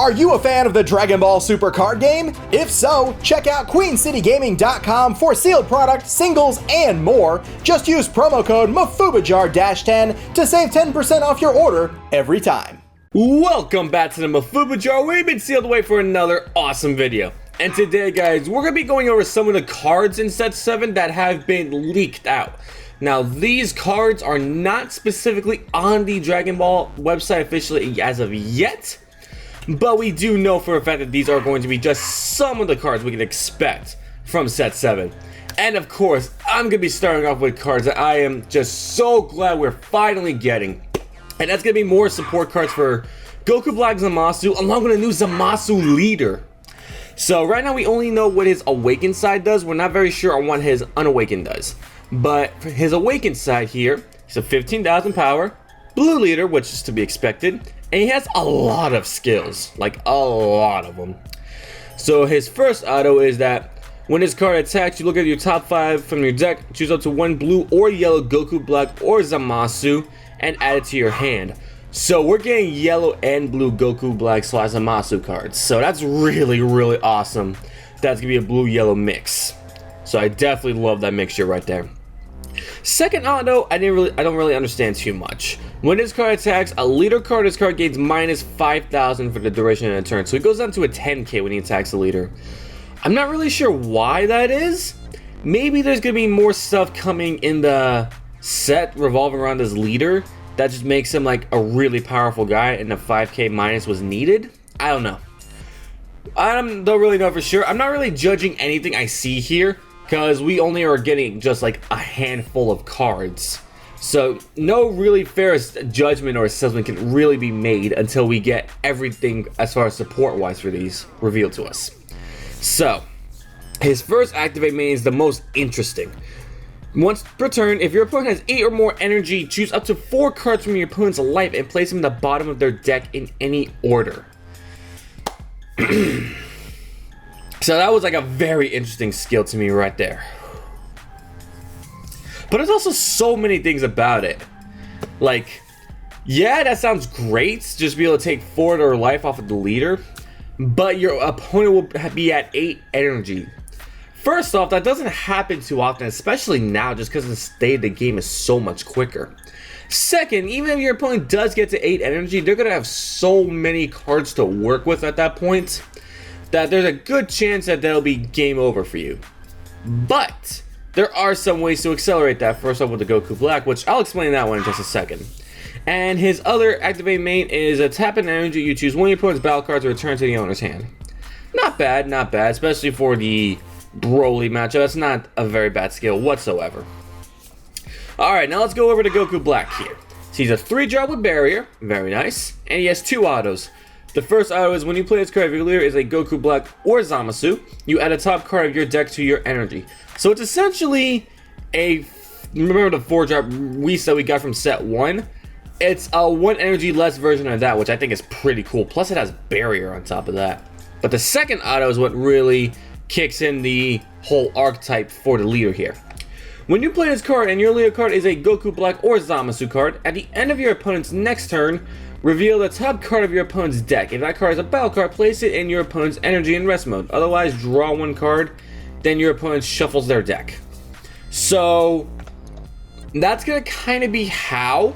Are you a fan of the Dragon Ball Super card game? If so, check out QueenCityGaming.com for sealed product, singles, and more. Just use promo code MafubaJar-10 to save 10% off your order every time. Welcome back to the Mafuba Jar. We've been sealed away for another awesome video. And today, guys, we're going to be going over some of the cards in Set 7 that have been leaked out. Now, these cards are not specifically on the Dragon Ball website officially as of yet, but we do know for a fact that these are going to be just some of the cards we can expect from Set 7. And of course, I'm going to be starting off with cards that I am just so glad we're finally getting. And that's going to be more support cards for Goku Black Zamasu, along with a new Zamasu leader. So right now we only know what his awakened side does. We're not very sure on what his unawakened does. But for his awakened side here, he's a 15,000 power, blue leader, which is to be expected. And he has a lot of skills, like a lot of them. So his first auto is that when his card attacks, you look at your top 5 from your deck, choose up to 1 blue or yellow Goku Black or Zamasu, and add it to your hand. So we're getting yellow and blue Goku Black / Zamasu cards. So that's really, really awesome. That's gonna be a blue-yellow mix. So I definitely love that mixture right there. Second auto, I don't really understand too much. When this card attacks, a leader card, this card gains minus 5,000 for the duration of the turn. So it goes down to a 10k when he attacks the leader. I'm not really sure why that is. Maybe there's gonna be more stuff coming in the set revolving around this leader that just makes him like a really powerful guy and the 5k minus was needed. I don't know. I don't really know for sure. I'm not really judging anything I see here, because we only are getting just like a handful of cards. So no really fair judgment or assessment can really be made until we get everything as far as support wise for these revealed to us. So his first activate main is the most interesting. Once per turn, if your opponent has 8 or more energy, choose up to 4 cards from your opponent's life and place them in the bottom of their deck in any order. So that was like a very interesting skill to me right there. But there's also so many things about it. Like, yeah, that sounds great, just be able to take 4 of their life off of the leader, but your opponent will be at 8 energy. First off, that doesn't happen too often, especially now, just because the state of the game is so much quicker. Second, even if your opponent does get to 8 energy, they're going to have so many cards to work with at that point that there's a good chance that that'll be game over for you. But there are some ways to accelerate that. First off with the Goku Black, which I'll explain that one in just a second. And his other activate main is a tap in energy. You choose one of your opponent's battle cards to return to the owner's hand. Not bad, not bad, especially for the Broly matchup. That's not a very bad skill whatsoever. Alright, now let's go over to Goku Black here. So he's a 3-drop with barrier, very nice, and he has 2 autos. The first auto is when you play this card, if your leader is a Goku Black or Zamasu, you add a top card of your deck to your energy. So it's essentially a, remember the 4-drop reset we got from set 1? It's a 1 energy less version of that, which I think is pretty cool. Plus it has barrier on top of that. But the second auto is what really kicks in the whole archetype for the leader here. When you play this card and your leader card is a Goku Black or Zamasu card, at the end of your opponent's next turn, reveal the top card of your opponent's deck. If that card is a battle card, place it in your opponent's energy and rest mode. Otherwise, draw 1 card, then your opponent shuffles their deck. So that's going to kind of be how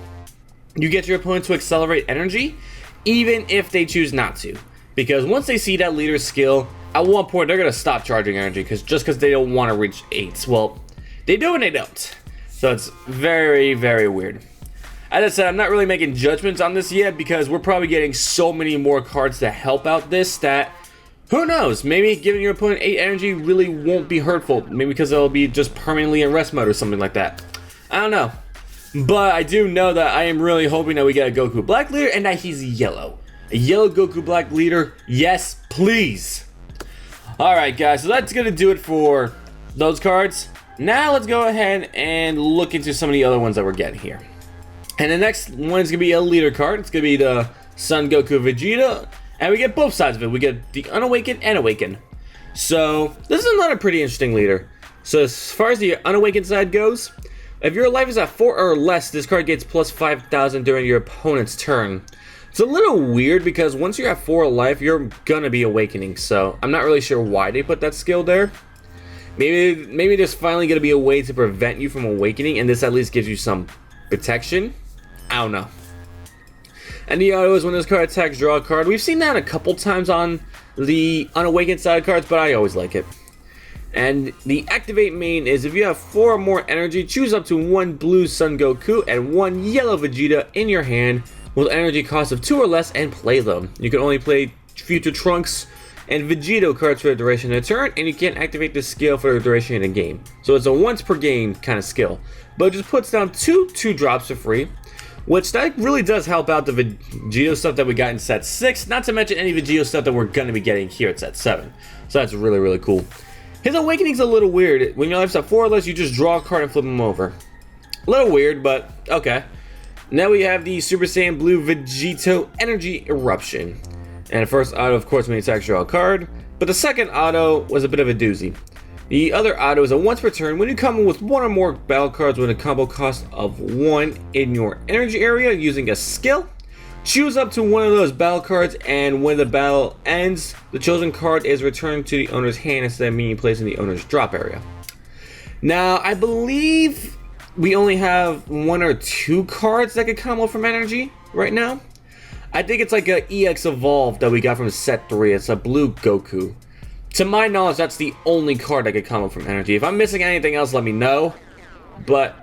you get your opponent to accelerate energy, even if they choose not to. Because once they see that leader's skill, at one point they're going to stop charging energy just because they don't want to reach 8s. Well, they do and they don't. So it's very, very weird. As I said, I'm not really making judgments on this yet because we're probably getting so many more cards to help out this that, who knows, maybe giving your opponent 8 energy really won't be hurtful. Maybe because they'll be just permanently in rest mode or something like that. I don't know. But I do know that I am really hoping that we get a Goku Black leader and that he's yellow. A yellow Goku Black leader, yes please. Alright guys, so that's going to do it for those cards. Now let's go ahead and look into some of the other ones that we're getting here. And the next one is going to be a leader card. It's going to be the Son Goku Vegeta. And we get both sides of it. We get the Unawakened and Awakened. So this is another pretty interesting leader. So as far as the Unawakened side goes, if your life is at 4 or less, this card gets plus 5,000 during your opponent's turn. It's a little weird because once you're at 4 life, you're gonna be awakening. So I'm not really sure why they put that skill there. Maybe there's finally gonna be a way to prevent you from awakening, and this at least gives you some protection. I don't know. And the auto is when this card attacks, draw a card. We've seen that a couple times on the unawakened side cards, but I always like it. And the activate main is if you have 4 or more energy, choose up to 1 blue Sun Goku and 1 yellow Vegeta in your hand with energy cost of 2 or less and play them. You can only play future Trunks and Vegeta cards for the duration of the turn, and you can't activate this skill for the duration of the game. So it's a once per game kind of skill, but it just puts down 2 2-drops for free, which that really does help out the Vegeta stuff that we got in set 6, not to mention any Vegeta stuff that we're going to be getting here at set 7. So that's really, really cool. His awakening's a little weird. When your life's at 4 or less, you just draw a card and flip him over. A little weird, but okay. Now we have the Super Saiyan Blue Vegito Energy Eruption. And the first auto, of course, when you attack, draw a card. But the second auto was a bit of a doozy. The other auto is a once per turn. When you come in with 1 or more battle cards with a combo cost of 1 in your energy area using a skill, choose up to 1 of those battle cards, and when the battle ends, the chosen card is returned to the owner's hand instead of being placed in the owner's drop area. Now, I believe we only have 1 or 2 cards that could combo from energy right now. I think it's like a EX Evolve that we got from set 3. It's a blue Goku. To my knowledge, that's the only card that could combo from energy. If I'm missing anything else, let me know. But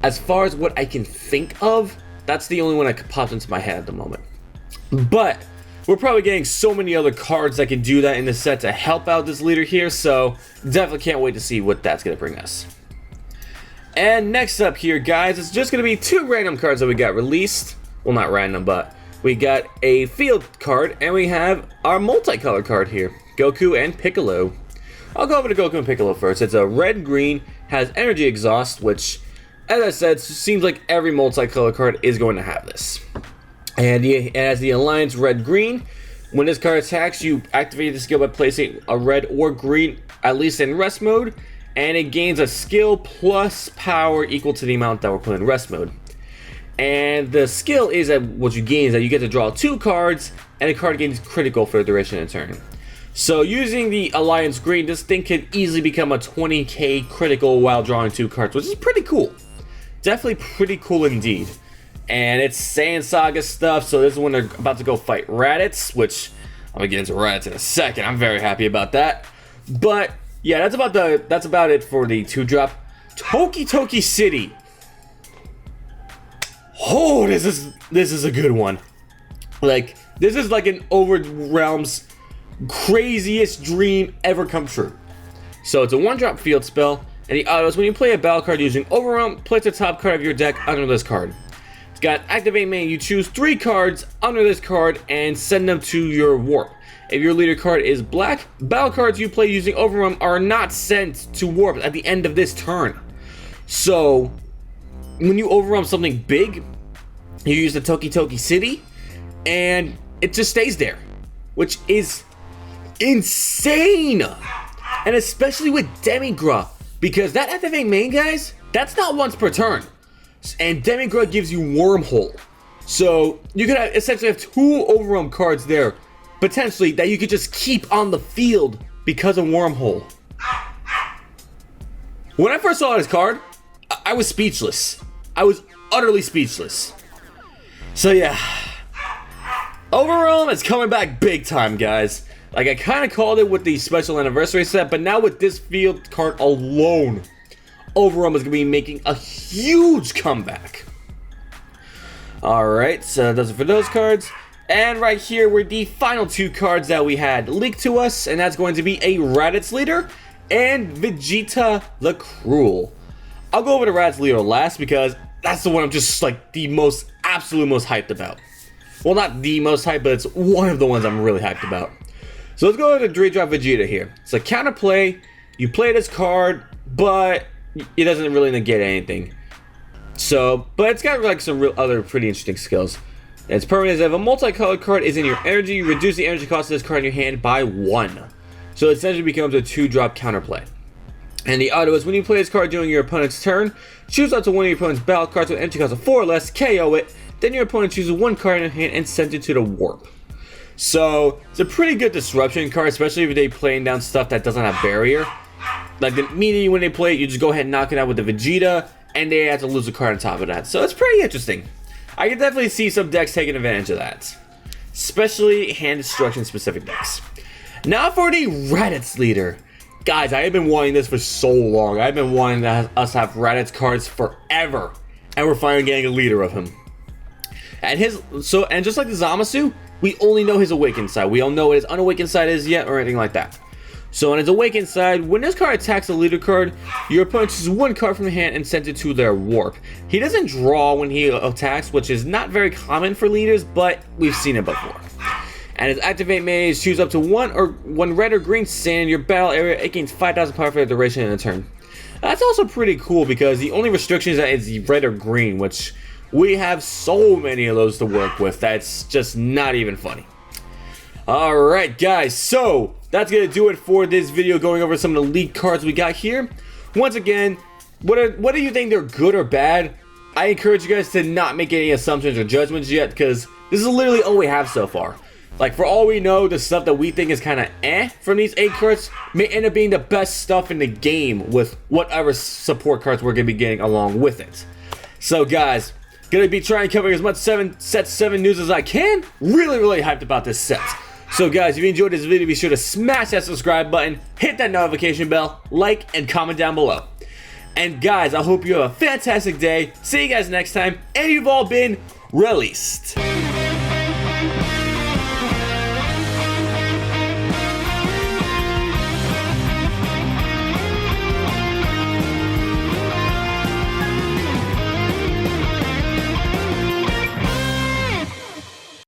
as far as what I can think of, that's the only one that pops into my head at the moment. But we're probably getting so many other cards that can do that in the set to help out this leader here, so definitely can't wait to see what that's going to bring us. And next up here, guys, it's just going to be 2 random cards that we got released. Well, not random, but we got a field card, and we have our multicolor card here, Goku and Piccolo. I'll go over to Goku and Piccolo first. It's a red-green, has energy exhaust, which, as I said, seems like every multicolor card is going to have this. And it has the Alliance red-green. When this card attacks, you activate the skill by placing a red or green, at least in rest mode, and it gains a skill plus power equal to the amount that we're putting in rest mode. And the skill is that what you gain is that you get to draw 2 cards, and a card gains critical for the duration of the turn. So using the Alliance green, this thing could easily become a 20k critical while drawing 2 cards, which is pretty cool. Definitely pretty cool indeed. And it's Saiyan Saga stuff, so this is when they're about to go fight Raddatz, which I'm gonna get into Raddatz in a second. I'm very happy about that. But yeah, that's about it for the 2-drop. Toki Toki City. Oh, this is a good one. Like, this is like an Overrealm's craziest dream ever come true. So it's a 1-drop field spell, and the auto is when you play a battle card using Overrealm, place the top card of your deck under this card. It's got activate main. You choose 3 cards under this card and send them to your warp. If your leader card is black, battle cards you play using Overrealm are not sent to warp at the end of this turn. So when you Overrealm something big, you use the Toki Toki City, and it just stays there, which is insane. And especially with Demigra, because that activate main, guys, that's not once per turn. And Demigra gives you Wormhole. So you could essentially have 2 Overrealm cards there, potentially, that you could just keep on the field because of Wormhole. When I first saw this card, I was speechless. I was utterly speechless. So yeah, Overrealm is coming back big time, guys. Like, I kind of called it with the special anniversary set, but now with this field card alone, Overrealm is going to be making a huge comeback. Alright, so that's it for those cards. And right here were the final 2 cards that we had leaked to us, and that's going to be a Raddatz leader and Vegeta the Cruel. I'll go over to Raddatz leader last because that's the one I'm just like absolute most hyped about. Well, not the most hyped, but it's one of the ones I'm really hyped about. So let's go over to 3-drop Vegeta here. It's a counterplay. You play this card, but it doesn't really negate anything. So, but it's got like some real other pretty interesting skills. Its permanent is if a multicolored card is in your energy, you reduce the energy cost of this card in your hand by 1. So it essentially becomes a 2-drop counterplay. And the auto is when you play this card during your opponent's turn, choose up to one of your opponent's battle cards with energy cost of 4 or less, KO it, then your opponent chooses one card in their hand and sends it to the warp. So it's a pretty good disruption card, especially if they're playing down stuff that doesn't have barrier. Like immediately when they play it, you just go ahead and knock it out with the Vegeta, and they have to lose a card on top of that. So it's pretty interesting. I can definitely see some decks taking advantage of that, especially hand destruction specific decks. Now for the Raddatz leader. Guys, I have been wanting this for so long. I've been wanting us to have Raddatz cards forever, and we're finally getting a leader of him. And just like the Zamasu, we only know his awakened side. We don't know what his unawakened side is yet or anything like that. So on his awakened side, when this card attacks a leader card, your opponent chooses one card from the hand and sends it to their warp. He doesn't draw when he attacks, which is not very common for leaders, but we've seen it before. And his activate may choose up to one red or green sand in your battle area. It gains 5,000 power for the duration of the turn. That's also pretty cool because the only restriction is that it's red or green, which we have so many of those to work with. That's just not even funny. Alright guys, so that's going to do it for this video going over some of the leaked cards we got here. Once again, what do you think, they're good or bad? I encourage you guys to not make any assumptions or judgments yet, because this is literally all we have so far. Like, for all we know, the stuff that we think is kind of from these 8 cards may end up being the best stuff in the game with whatever support cards we're going to be getting along with it. So guys, going to be trying to cover as much set 7 news as I can. Really hyped about this set. So guys, if you enjoyed this video, be sure to smash that subscribe button, hit that notification bell, like, and comment down below. And guys, I hope you have a fantastic day. See you guys next time, and you've all been released.